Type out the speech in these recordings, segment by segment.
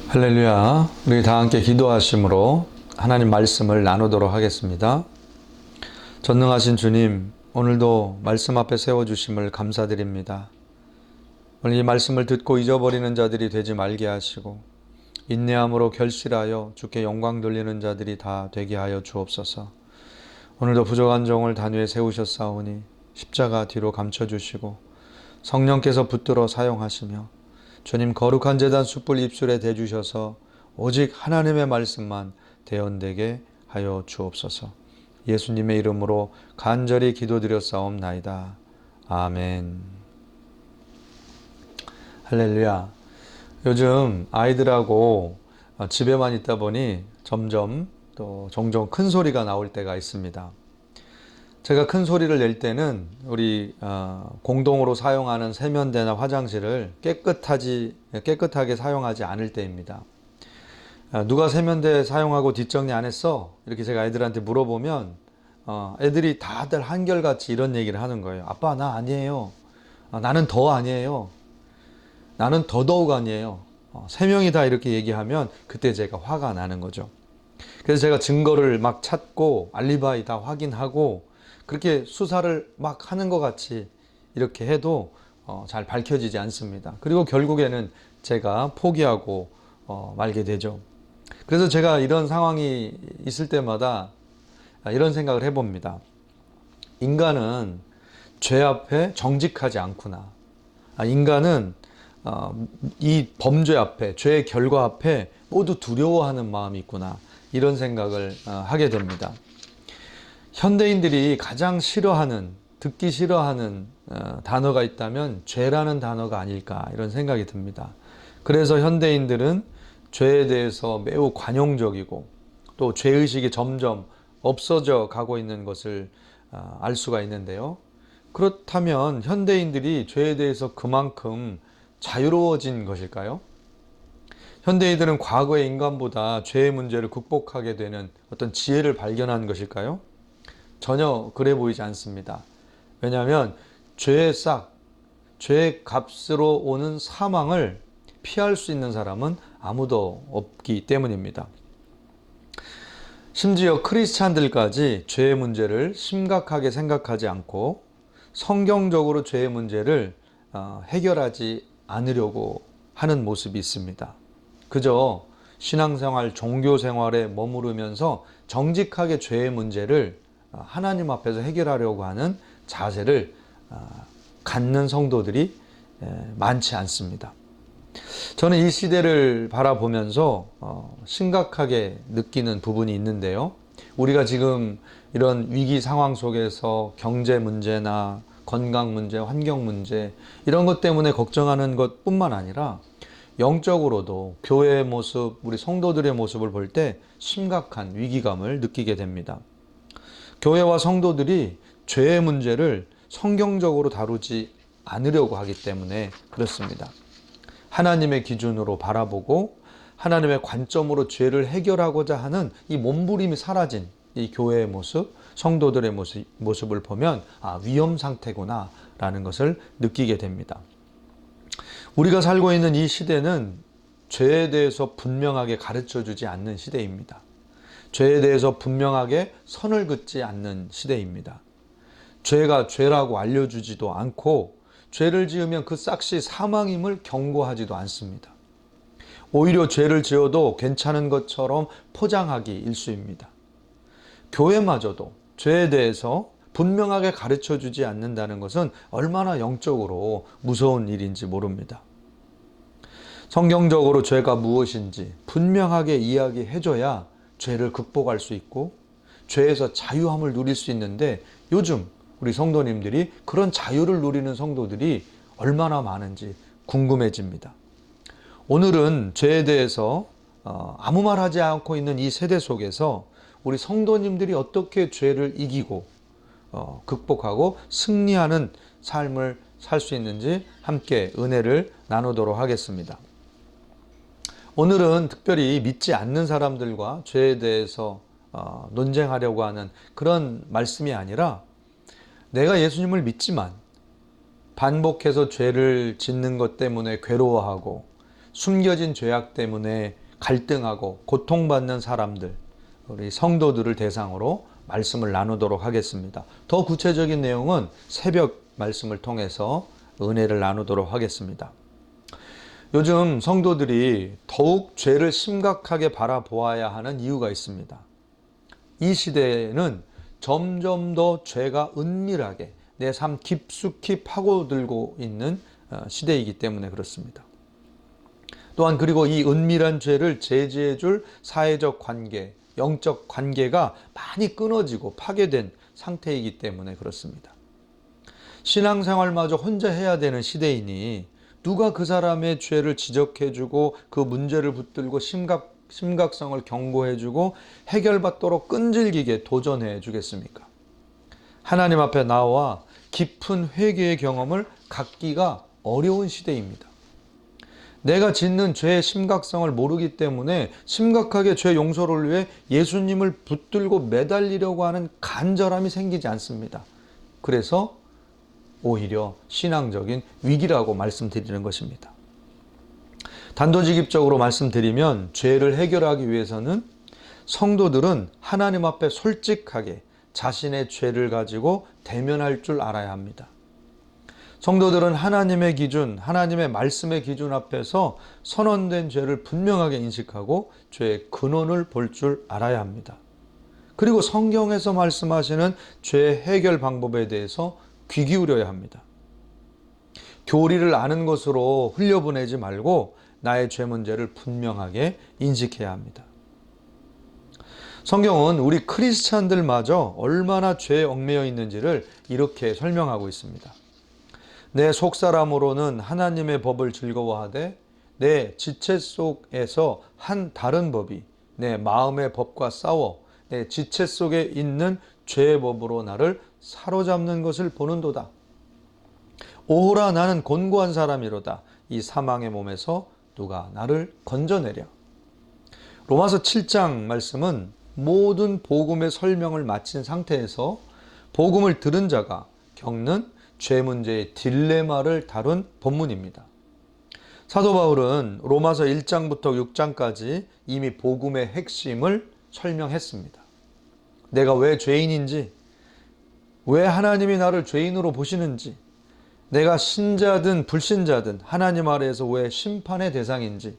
할렐루야. 우리 다 함께 기도하심으로 하나님 말씀을 나누도록 하겠습니다. 전능하신 주님, 오늘도 말씀 앞에 세워주심을 감사드립니다. 오늘 이 말씀을 듣고 잊어버리는 자들이 되지 말게 하시고 인내함으로 결실하여 주께 영광 돌리는 자들이 다 되게 하여 주옵소서. 오늘도 부족한 종을 단위에 세우셨사오니 십자가 뒤로 감춰주시고 성령께서 붙들어 사용하시며 주님 거룩한 제단 숯불 입술에 대주셔서 오직 하나님의 말씀만 대언되게 하여 주옵소서. 예수님의 이름으로 간절히 기도드렸사옵나이다. 아멘. 할렐루야. 요즘 아이들하고 집에만 있다 보니 점점 또 종종 큰 소리가 나올 때가 있습니다. 제가 큰 소리를 낼 때는 우리 공동으로 사용하는 세면대나 화장실을 깨끗하게 사용하지 않을 때입니다. 누가 세면대 사용하고 뒷정리 안 했어? 이렇게 제가 애들한테 물어보면 애들이 다들 한결같이 이런 얘기를 하는 거예요. 아빠, 나 아니에요. 나는 더 아니에요. 나는 더더욱 아니에요. 세 명이 다 이렇게 얘기하면 그때 제가 화가 나는 거죠. 그래서 제가 증거를 막 찾고 알리바이 다 확인하고 그렇게 수사를 막 하는 것 같이 이렇게 해도 잘 밝혀지지 않습니다. 그리고 결국에는 제가 포기하고 말게 되죠. 그래서 제가 이런 상황이 있을 때마다 이런 생각을 해봅니다. 인간은 죄 앞에 정직하지 않구나. 인간은 이 범죄 앞에, 죄의 결과 앞에 모두 두려워하는 마음이 있구나. 이런 생각을 하게 됩니다. 현대인들이 가장 듣기 싫어하는 단어가 있다면 죄라는 단어가 아닐까 이런 생각이 듭니다. 그래서 현대인들은 죄에 대해서 매우 관용적이고 또 죄의식이 점점 없어져 가고 있는 것을 알 수가 있는데요. 그렇다면 현대인들이 죄에 대해서 그만큼 자유로워진 것일까요? 현대인들은 과거의 인간보다 죄의 문제를 극복하게 되는 어떤 지혜를 발견한 것일까요? 전혀 그래 보이지 않습니다. 왜냐하면 죄의 값으로 오는 사망을 피할 수 있는 사람은 아무도 없기 때문입니다. 심지어 크리스찬들까지 죄의 문제를 심각하게 생각하지 않고 성경적으로 죄의 문제를 해결하지 않으려고 하는 모습이 있습니다. 그저 신앙생활, 종교생활에 머무르면서 정직하게 죄의 문제를 하나님 앞에서 해결하려고 하는 자세를 갖는 성도들이 많지 않습니다. 저는 이 시대를 바라보면서 심각하게 느끼는 부분이 있는데요. 우리가 지금 이런 위기 상황 속에서 경제 문제나 건강 문제, 환경 문제 이런 것 때문에 걱정하는 것뿐만 아니라 영적으로도 교회의 모습, 우리 성도들의 모습을 볼 때 심각한 위기감을 느끼게 됩니다. 교회와 성도들이 죄의 문제를 성경적으로 다루지 않으려고 하기 때문에 그렇습니다. 하나님의 기준으로 바라보고 하나님의 관점으로 죄를 해결하고자 하는 이 몸부림이 사라진 이 교회의 모습, 성도들의 모습을 보면 위험 상태구나 라는 것을 느끼게 됩니다. 우리가 살고 있는 이 시대는 죄에 대해서 분명하게 가르쳐주지 않는 시대입니다. 죄에 대해서 분명하게 선을 긋지 않는 시대입니다. 죄가 죄라고 알려주지도 않고 죄를 지으면 그 싹시 사망임을 경고하지도 않습니다. 오히려 죄를 지어도 괜찮은 것처럼 포장하기 일쑤입니다. 교회마저도 죄에 대해서 분명하게 가르쳐주지 않는다는 것은 얼마나 영적으로 무서운 일인지 모릅니다. 성경적으로 죄가 무엇인지 분명하게 이야기해줘야 죄를 극복할 수 있고 죄에서 자유함을 누릴 수 있는데 요즘 우리 성도님들이 그런 자유를 누리는 성도들이 얼마나 많은지 궁금해집니다. 오늘은 죄에 대해서 아무 말 하지 않고 있는 이 세대 속에서 우리 성도님들이 어떻게 죄를 이기고 극복하고 승리하는 삶을 살 수 있는지 함께 은혜를 나누도록 하겠습니다. 오늘은 특별히 믿지 않는 사람들과 죄에 대해서 논쟁하려고 하는 그런 말씀이 아니라 내가 예수님을 믿지만 반복해서 죄를 짓는 것 때문에 괴로워하고 숨겨진 죄악 때문에 갈등하고 고통받는 사람들, 우리 성도들을 대상으로 말씀을 나누도록 하겠습니다. 더 구체적인 내용은 새벽 말씀을 통해서 은혜를 나누도록 하겠습니다. 요즘 성도들이 더욱 죄를 심각하게 바라보아야 하는 이유가 있습니다. 이 시대에는 점점 더 죄가 은밀하게 내 삶 깊숙이 파고들고 있는 시대이기 때문에 그렇습니다. 또한 그리고 이 은밀한 죄를 제지해 줄 사회적 관계, 영적 관계가 많이 끊어지고 파괴된 상태이기 때문에 그렇습니다. 신앙생활마저 혼자 해야 되는 시대이니 누가 그 사람의 죄를 지적해주고 그 문제를 붙들고 심각성을 경고해주고 해결받도록 끈질기게 도전해 주겠습니까? 하나님 앞에 나와 깊은 회개의 경험을 갖기가 어려운 시대입니다. 내가 짓는 죄의 심각성을 모르기 때문에 심각하게 죄 용서를 위해 예수님을 붙들고 매달리려고 하는 간절함이 생기지 않습니다. 그래서 오히려 신앙적인 위기라고 말씀드리는 것입니다. 단도직입적으로 말씀드리면 죄를 해결하기 위해서는 성도들은 하나님 앞에 솔직하게 자신의 죄를 가지고 대면할 줄 알아야 합니다. 성도들은 하나님의 기준, 하나님의 말씀의 기준 앞에서 선언된 죄를 분명하게 인식하고 죄의 근원을 볼 줄 알아야 합니다. 그리고 성경에서 말씀하시는 죄 해결 방법에 대해서 귀 기울여야 합니다. 교리를 아는 것으로 흘려보내지 말고 나의 죄 문제를 분명하게 인식해야 합니다. 성경은 우리 크리스찬들마저 얼마나 죄에 얽매여 있는지를 이렇게 설명하고 있습니다. 내 속사람으로는 하나님의 법을 즐거워하되 내 지체 속에서 한 다른 법이 내 마음의 법과 싸워 내 지체 속에 있는 죄의 법으로 나를 사로잡는 것을 보는도다. 오호라 나는 곤고한 사람이로다. 이 사망의 몸에서 누가 나를 건져내랴. 로마서 7장 말씀은 모든 복음의 설명을 마친 상태에서 복음을 들은 자가 겪는 죄 문제의 딜레마를 다룬 본문입니다. 사도 바울은 로마서 1장부터 6장까지 이미 복음의 핵심을 설명했습니다. 내가 왜 죄인인지, 왜 하나님이 나를 죄인으로 보시는지, 내가 신자든 불신자든 하나님 아래에서 왜 심판의 대상인지,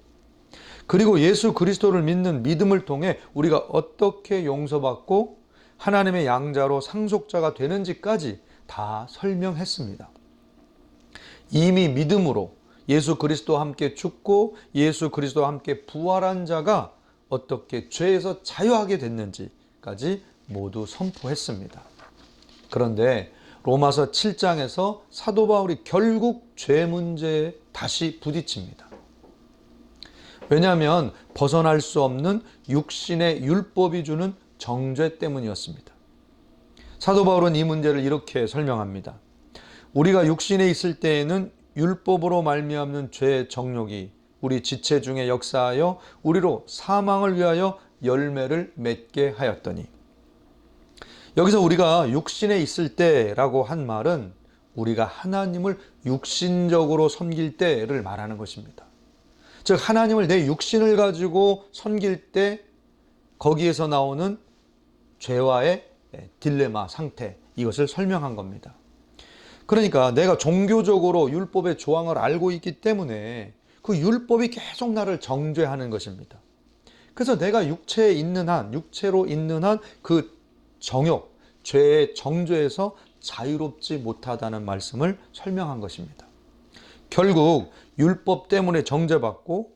그리고 예수 그리스도를 믿는 믿음을 통해 우리가 어떻게 용서받고 하나님의 양자로 상속자가 되는지까지 다 설명했습니다. 이미 믿음으로 예수 그리스도와 함께 죽고 예수 그리스도와 함께 부활한 자가 어떻게 죄에서 자유하게 됐는지까지 모두 선포했습니다. 그런데 로마서 7장에서 사도 바울이 결국 죄 문제에 다시 부딪힙니다. 왜냐하면 벗어날 수 없는 육신의 율법이 주는 정죄 때문이었습니다. 사도 바울은 이 문제를 이렇게 설명합니다. 우리가 육신에 있을 때에는 율법으로 말미암는 죄의 정욕이 우리 지체 중에 역사하여 우리로 사망을 위하여 열매를 맺게 하였더니, 여기서 우리가 육신에 있을 때라고 한 말은 우리가 하나님을 육신적으로 섬길 때를 말하는 것입니다. 즉 하나님을 내 육신을 가지고 섬길 때 거기에서 나오는 죄와의 딜레마 상태, 이것을 설명한 겁니다. 그러니까 내가 종교적으로 율법의 조항을 알고 있기 때문에 그 율법이 계속 나를 정죄하는 것입니다. 그래서 내가 육체에 있는 한, 육체로 있는 한 그 정욕, 죄의 정죄에서 자유롭지 못하다는 말씀을 설명한 것입니다. 결국 율법 때문에 정죄받고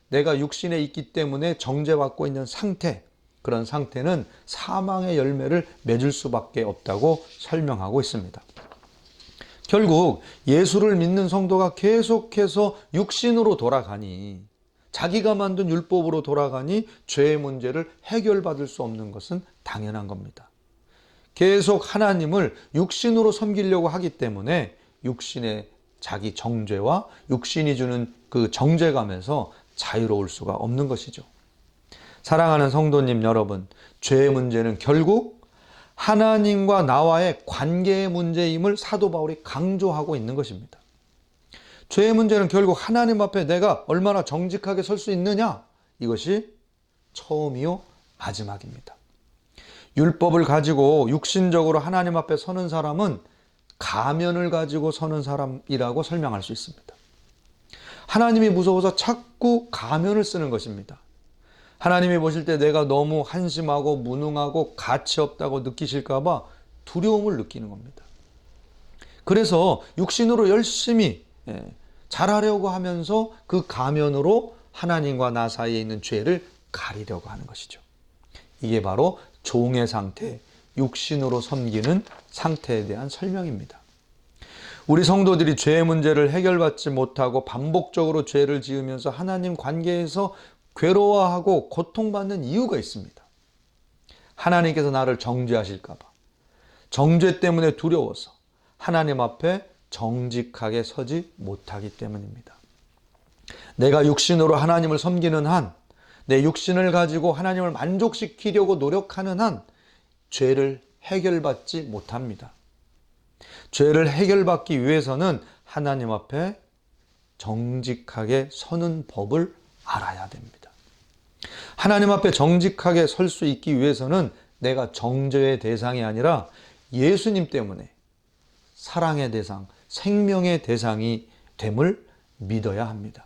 내가 육신에 있기 때문에 정죄받고 있는 상태, 그런 상태는 사망의 열매를 맺을 수밖에 없다고 설명하고 있습니다. 결국 예수를 믿는 성도가 계속해서 육신으로 돌아가니, 자기가 만든 율법으로 돌아가니 죄의 문제를 해결받을 수 없는 것은 당연한 겁니다. 계속 하나님을 육신으로 섬기려고 하기 때문에 육신의 자기 정죄와 육신이 주는 그 정죄감에서 자유로울 수가 없는 것이죠. 사랑하는 성도님 여러분, 죄의 문제는 결국 하나님과 나와의 관계의 문제임을 사도 바울이 강조하고 있는 것입니다. 죄의 문제는 결국 하나님 앞에 내가 얼마나 정직하게 설 수 있느냐, 이것이 처음이요 마지막입니다. 율법을 가지고 육신적으로 하나님 앞에 서는 사람은 가면을 가지고 서는 사람이라고 설명할 수 있습니다. 하나님이 무서워서 자꾸 가면을 쓰는 것입니다. 하나님이 보실 때 내가 너무 한심하고 무능하고 가치 없다고 느끼실까 봐 두려움을 느끼는 겁니다. 그래서 육신으로 열심히 잘하려고 하면서 그 가면으로 하나님과 나 사이에 있는 죄를 가리려고 하는 것이죠. 이게 바로 종의 상태, 육신으로 섬기는 상태에 대한 설명입니다. 우리 성도들이 죄의 문제를 해결받지 못하고 반복적으로 죄를 지으면서 하나님 관계에서 괴로워하고 고통받는 이유가 있습니다. 하나님께서 나를 정죄하실까 봐, 정죄 때문에 두려워서 하나님 앞에 정직하게 서지 못하기 때문입니다. 내가 육신으로 하나님을 섬기는 한, 내 육신을 가지고 하나님을 만족시키려고 노력하는 한 죄를 해결받지 못합니다. 죄를 해결받기 위해서는 하나님 앞에 정직하게 서는 법을 알아야 됩니다. 하나님 앞에 정직하게 설 수 있기 위해서는 내가 정죄의 대상이 아니라 예수님 때문에 사랑의 대상, 생명의 대상이 됨을 믿어야 합니다.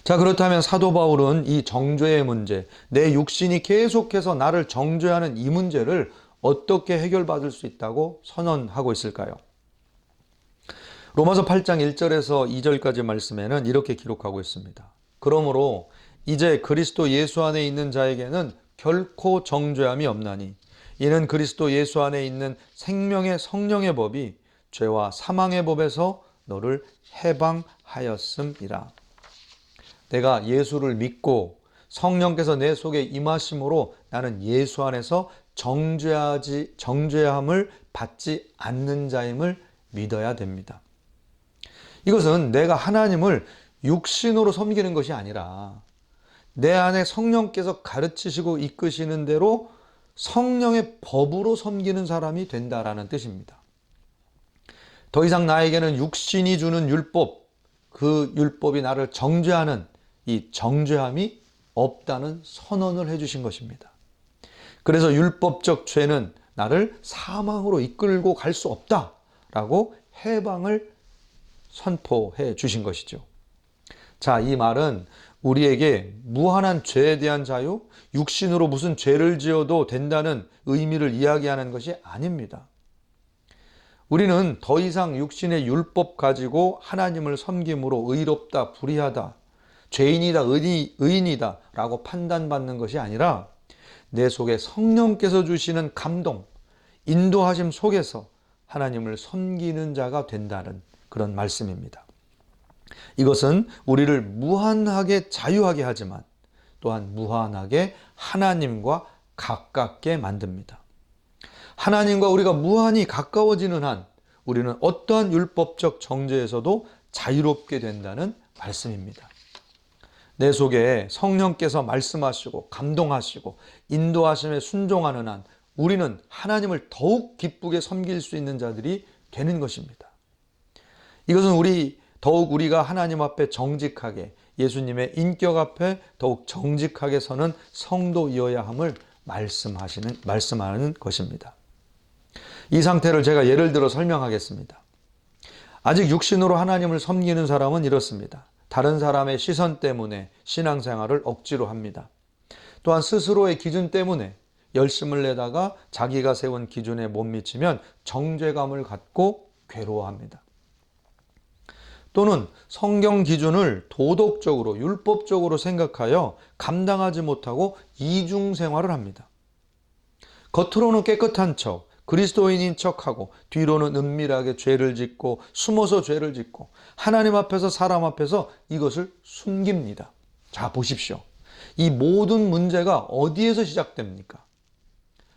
자, 그렇다면 사도 바울은 이 정죄의 문제, 내 육신이 계속해서 나를 정죄하는 이 문제를 어떻게 해결받을 수 있다고 선언하고 있을까요? 로마서 8장 1절에서 2절까지 말씀에는 이렇게 기록하고 있습니다. 그러므로 이제 그리스도 예수 안에 있는 자에게는 결코 정죄함이 없나니 이는 그리스도 예수 안에 있는 생명의 성령의 법이 죄와 사망의 법에서 너를 해방하였음이라. 내가 예수를 믿고 성령께서 내 속에 임하심으로 나는 예수 안에서 정죄함을 받지 않는 자임을 믿어야 됩니다. 이것은 내가 하나님을 육신으로 섬기는 것이 아니라 내 안에 성령께서 가르치시고 이끄시는 대로 성령의 법으로 섬기는 사람이 된다라는 뜻입니다. 더 이상 나에게는 육신이 주는 율법, 그 율법이 나를 정죄하는 이 정죄함이 없다는 선언을 해주신 것입니다. 그래서 율법적 죄는 나를 사망으로 이끌고 갈 수 없다라고 해방을 선포해 주신 것이죠. 자, 이 말은 우리에게 무한한 죄에 대한 자유, 육신으로 무슨 죄를 지어도 된다는 의미를 이야기하는 것이 아닙니다. 우리는 더 이상 육신의 율법 가지고 하나님을 섬김으로 의롭다, 불의하다, 죄인이다, 의인이다 라고 판단받는 것이 아니라 내 속에 성령께서 주시는 감동, 인도하심 속에서 하나님을 섬기는 자가 된다는 그런 말씀입니다. 이것은 우리를 무한하게 자유하게 하지만 또한 무한하게 하나님과 가깝게 만듭니다. 하나님과 우리가 무한히 가까워지는 한 우리는 어떠한 율법적 정죄에서도 자유롭게 된다는 말씀입니다. 내 속에 성령께서 말씀하시고 감동하시고 인도하심에 순종하는 한 우리는 하나님을 더욱 기쁘게 섬길 수 있는 자들이 되는 것입니다. 이것은 더욱 우리가 하나님 앞에 정직하게, 예수님의 인격 앞에 더욱 정직하게 서는 성도이어야 함을 말씀하는 것입니다. 이 상태를 제가 예를 들어 설명하겠습니다. 아직 육신으로 하나님을 섬기는 사람은 이렇습니다. 다른 사람의 시선 때문에 신앙생활을 억지로 합니다. 또한 스스로의 기준 때문에 열심을 내다가 자기가 세운 기준에 못 미치면 정죄감을 갖고 괴로워합니다. 또는 성경 기준을 도덕적으로, 율법적으로 생각하여 감당하지 못하고 이중생활을 합니다. 겉으로는 깨끗한 척, 그리스도인인 척하고 뒤로는 은밀하게 죄를 짓고 숨어서 죄를 짓고 하나님 앞에서 사람 앞에서 이것을 숨깁니다. 자, 보십시오. 이 모든 문제가 어디에서 시작됩니까?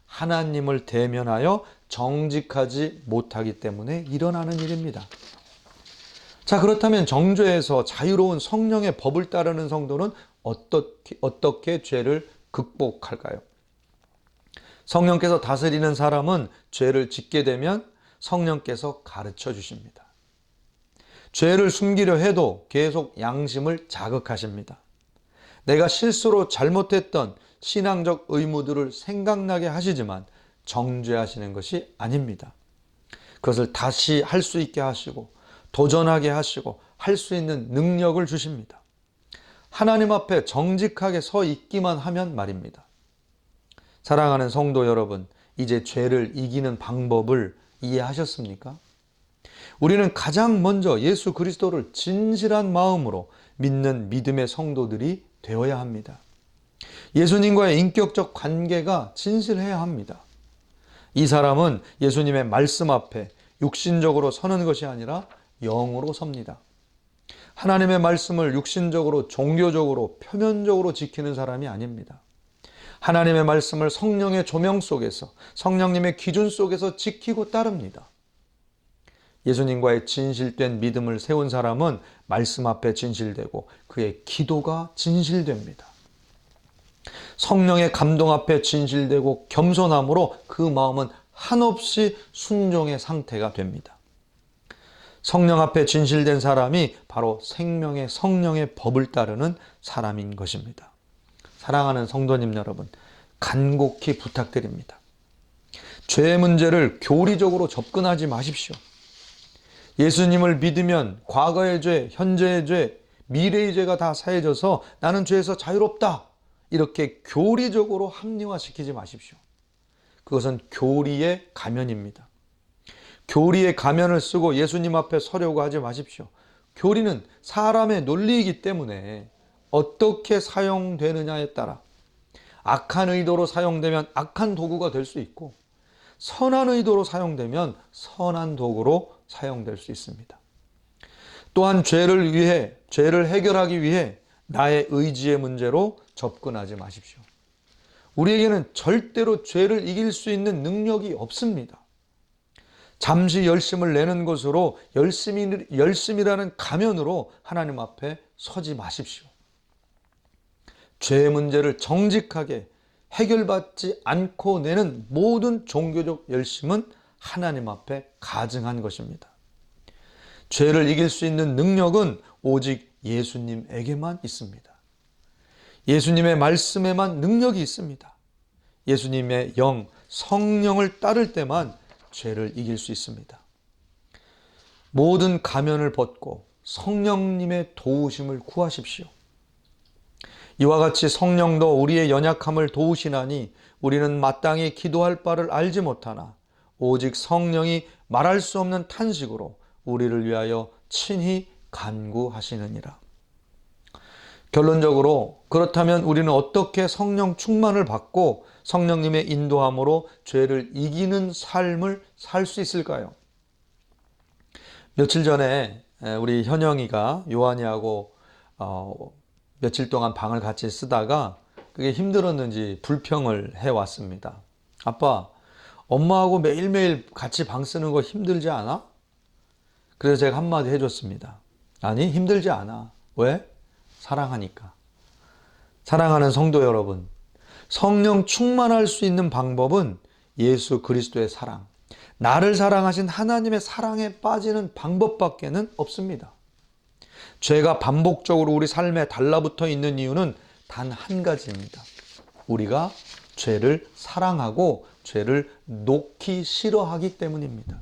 하나님을 대면하여 정직하지 못하기 때문에 일어나는 일입니다. 자, 그렇다면 정죄에서 자유로운 성령의 법을 따르는 성도는 어떻게 죄를 극복할까요? 성령께서 다스리는 사람은 죄를 짓게 되면 성령께서 가르쳐 주십니다. 죄를 숨기려 해도 계속 양심을 자극하십니다. 내가 실수로 잘못했던 신앙적 의무들을 생각나게 하시지만 정죄하시는 것이 아닙니다. 그것을 다시 할 수 있게 하시고 도전하게 하시고 할 수 있는 능력을 주십니다. 하나님 앞에 정직하게 서 있기만 하면 말입니다. 사랑하는 성도 여러분, 이제 죄를 이기는 방법을 이해하셨습니까? 우리는 가장 먼저 예수 그리스도를 진실한 마음으로 믿는 믿음의 성도들이 되어야 합니다. 예수님과의 인격적 관계가 진실해야 합니다. 이 사람은 예수님의 말씀 앞에 육신적으로 서는 것이 아니라 영으로 섭니다. 하나님의 말씀을 육신적으로 종교적으로 표면적으로 지키는 사람이 아닙니다. 하나님의 말씀을 성령의 조명 속에서 성령님의 기준 속에서 지키고 따릅니다. 예수님과의 진실된 믿음을 세운 사람은 말씀 앞에 진실되고 그의 기도가 진실됩니다. 성령의 감동 앞에 진실되고 겸손함으로 그 마음은 한없이 순종의 상태가 됩니다. 성령 앞에 진실된 사람이 바로 생명의 성령의 법을 따르는 사람인 것입니다. 사랑하는 성도님 여러분, 간곡히 부탁드립니다. 죄의 문제를 교리적으로 접근하지 마십시오. 예수님을 믿으면 과거의 죄, 현재의 죄, 미래의 죄가 다 사해져서 나는 죄에서 자유롭다. 이렇게 교리적으로 합리화시키지 마십시오. 그것은 교리의 가면입니다. 교리의 가면을 쓰고 예수님 앞에 서려고 하지 마십시오. 교리는 사람의 논리이기 때문에 어떻게 사용되느냐에 따라 악한 의도로 사용되면 악한 도구가 될 수 있고 선한 의도로 사용되면 선한 도구로 사용될 수 있습니다. 또한 죄를 해결하기 위해 나의 의지의 문제로 접근하지 마십시오. 우리에게는 절대로 죄를 이길 수 있는 능력이 없습니다. 잠시 열심을 내는 것으로 열심이라는 가면으로 하나님 앞에 서지 마십시오. 죄의 문제를 정직하게 해결받지 않고 내는 모든 종교적 열심은 하나님 앞에 가증한 것입니다. 죄를 이길 수 있는 능력은 오직 예수님에게만 있습니다. 예수님의 말씀에만 능력이 있습니다. 예수님의 영, 성령을 따를 때만 죄를 이길 수 있습니다. 모든 가면을 벗고 성령님의 도우심을 구하십시오. 이와 같이 성령도 우리의 연약함을 도우시나니 우리는 마땅히 기도할 바를 알지 못하나 오직 성령이 말할 수 없는 탄식으로 우리를 위하여 친히 간구하시느니라. 결론적으로 그렇다면 우리는 어떻게 성령 충만을 받고 성령님의 인도함으로 죄를 이기는 삶을 살 수 있을까요? 며칠 전에 우리 현영이가 요한이하고 며칠 동안 방을 같이 쓰다가 그게 힘들었는지 불평을 해왔습니다. 아빠, 엄마하고 매일매일 같이 방 쓰는 거 힘들지 않아? 그래서 제가 한마디 해줬습니다. 아니, 힘들지 않아. 왜? 사랑하니까. 사랑하는 성도 여러분, 성령 충만할 수 있는 방법은 예수 그리스도의 사랑, 나를 사랑하신 하나님의 사랑에 빠지는 방법밖에는 없습니다. 죄가 반복적으로 우리 삶에 달라붙어 있는 이유는 단 한 가지입니다. 우리가 죄를 사랑하고 죄를 놓기 싫어하기 때문입니다.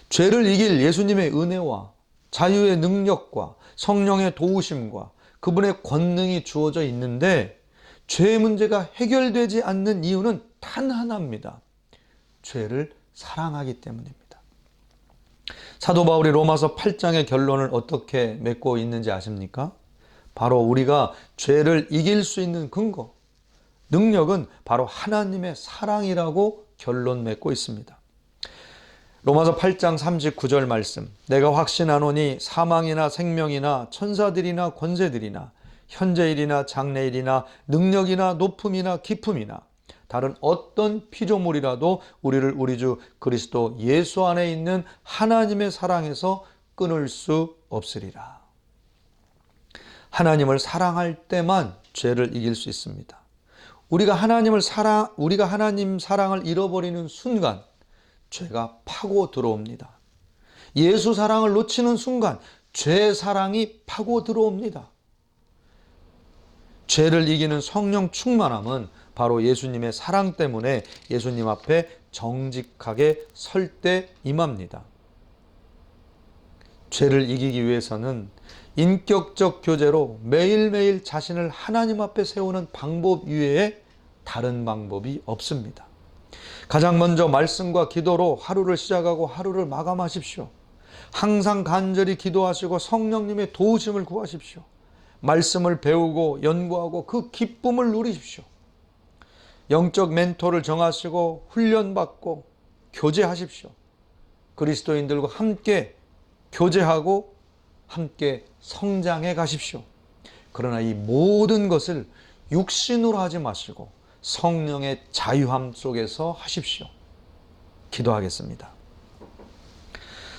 죄를 이길 예수님의 은혜와 자유의 능력과 성령의 도우심과 그분의 권능이 주어져 있는데 죄의 문제가 해결되지 않는 이유는 단 하나입니다. 죄를 사랑하기 때문입니다. 사도 바울이 로마서 8장의 결론을 어떻게 맺고 있는지 아십니까? 바로 우리가 죄를 이길 수 있는 근거, 능력은 바로 하나님의 사랑이라고 결론 맺고 있습니다. 로마서 8장 39절 말씀, 내가 확신하노니 사망이나 생명이나 천사들이나 권세들이나 현재일이나 장래일이나 능력이나 높음이나 깊음이나 다른 어떤 피조물이라도 우리를 우리 주 그리스도 예수 안에 있는 하나님의 사랑에서 끊을 수 없으리라. 하나님을 사랑할 때만 죄를 이길 수 있습니다. 우리가 하나님 사랑을 잃어버리는 순간 죄가 파고 들어옵니다. 예수 사랑을 놓치는 순간 죄 사랑이 파고 들어옵니다. 죄를 이기는 성령 충만함은 바로 예수님의 사랑 때문에 예수님 앞에 정직하게 설 때 임합니다. 죄를 이기기 위해서는 인격적 교제로 매일매일 자신을 하나님 앞에 세우는 방법 이외에 다른 방법이 없습니다. 가장 먼저 말씀과 기도로 하루를 시작하고 하루를 마감하십시오. 항상 간절히 기도하시고 성령님의 도우심을 구하십시오. 말씀을 배우고 연구하고 그 기쁨을 누리십시오. 영적 멘토를 정하시고 훈련받고 교제하십시오. 그리스도인들과 함께 교제하고 함께 성장해 가십시오. 그러나 이 모든 것을 육신으로 하지 마시고 성령의 자유함 속에서 하십시오. 기도하겠습니다.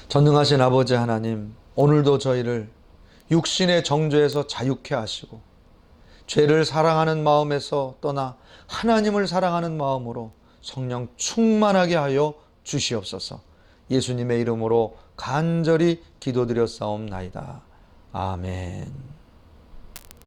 전능하신 아버지 하나님, 오늘도 저희를 육신의 정죄에서 자유케 하시고 죄를 사랑하는 마음에서 떠나 하나님을 사랑하는 마음으로 성령 충만하게 하여 주시옵소서. 예수님의 이름으로 간절히 기도드렸사옵나이다. 아멘.